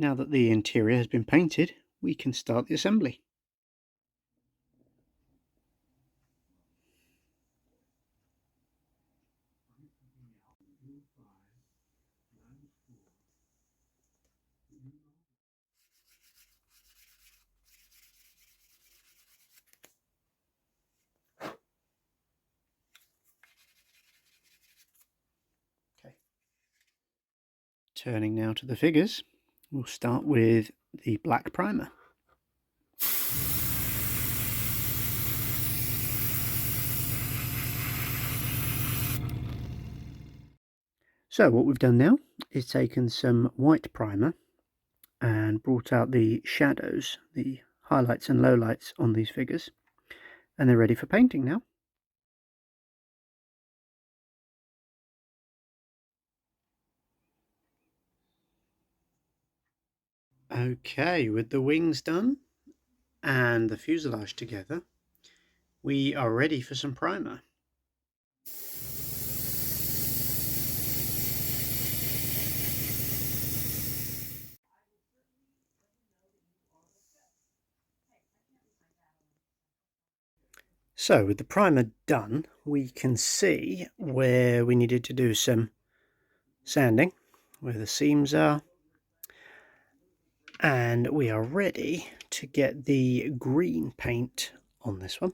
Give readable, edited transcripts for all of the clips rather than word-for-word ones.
Now that the interior has been painted, we can start the assembly. Okay. Turning now to the figures, we'll start with the black primer. So what we've done now is taken some white primer and brought out the shadows, the highlights and lowlights on these figures, and they're ready for painting now. Okay, with the wings done and the fuselage together, we are ready for some primer. So with the primer done, we can see where we needed to do some sanding, where the seams are, and we are ready to get the green paint on this one.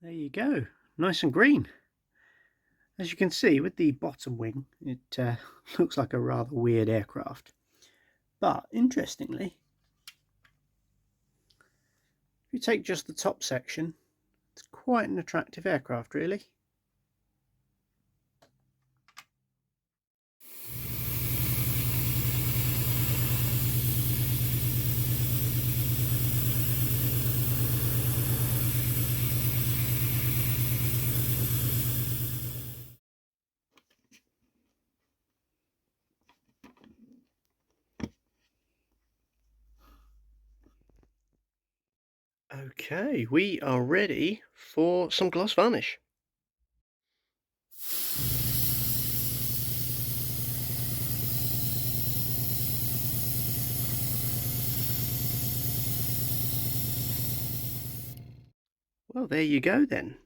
There you go, nice and green. As you can see with the bottom wing, it looks like a rather weird aircraft, but interestingly, if you take just the top section, it's quite an attractive aircraft really. Okay, we are ready for some gloss varnish. Well, there you go then.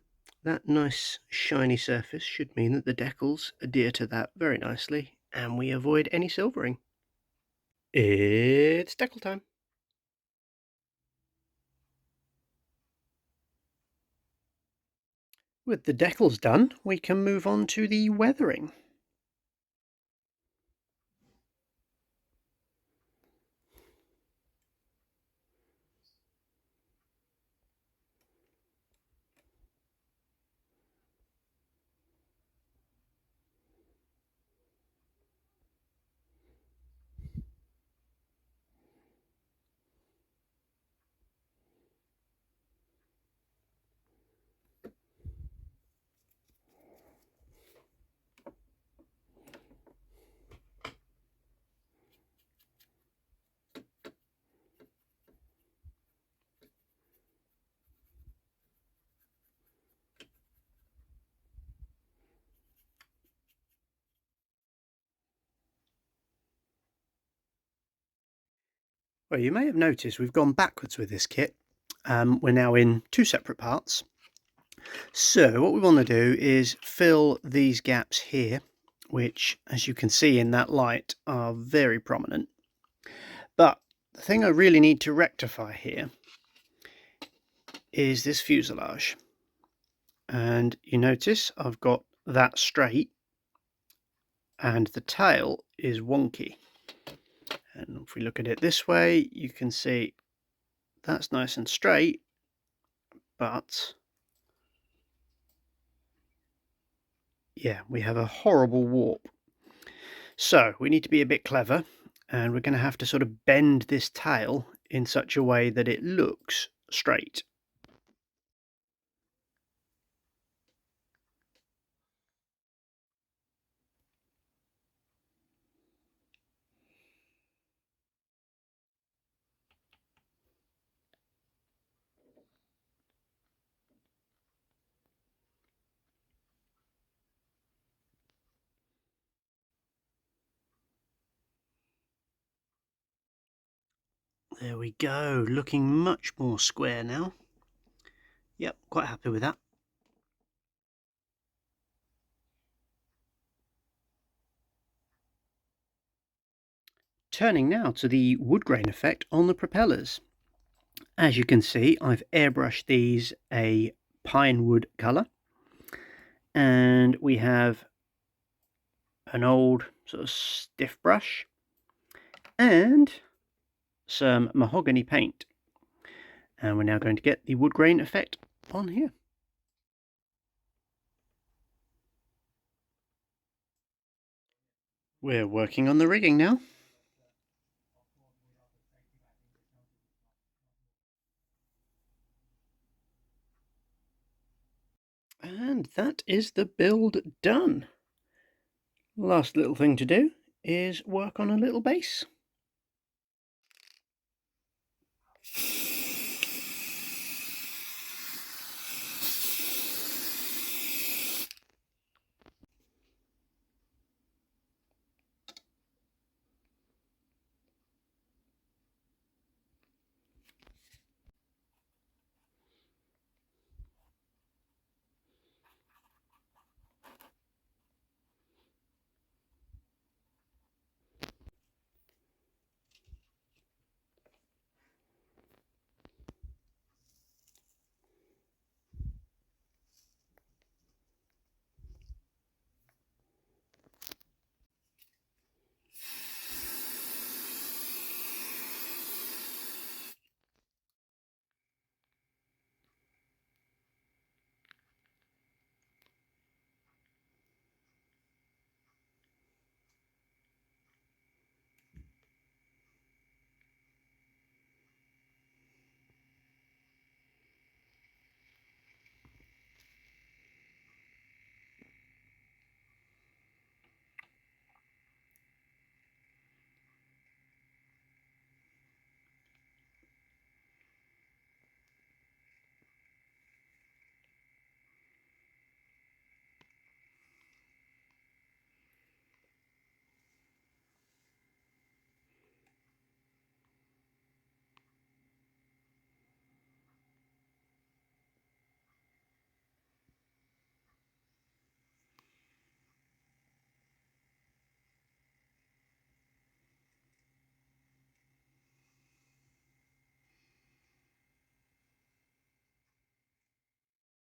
That nice shiny surface should mean that the decals adhere to that very nicely and we avoid any silvering. It's decal time. With the decals done, we can move on to the weathering. Well, you may have noticed we've gone backwards with this kit. We're now in two separate parts. So what we want to do is fill these gaps here, which, as you can see in that light, are very prominent. But the thing I really need to rectify here is this fuselage. And you notice I've got that straight and the tail is wonky. And if we look at it this way, you can see that's nice and straight, but yeah, we have a horrible warp. So we need to be a bit clever, and we're going to have to sort of bend this tail in such a way that it looks straight. There we go, looking much more square now. Yep, quite happy with that. Turning now to the wood grain effect on the propellers. As you can see, I've airbrushed these a pine wood colour, and we have an old sort of stiff brush and some mahogany paint, and we're now going to get the wood grain effect on here. We're working on the rigging now. And that is the build done. Last little thing to do is work on a little base.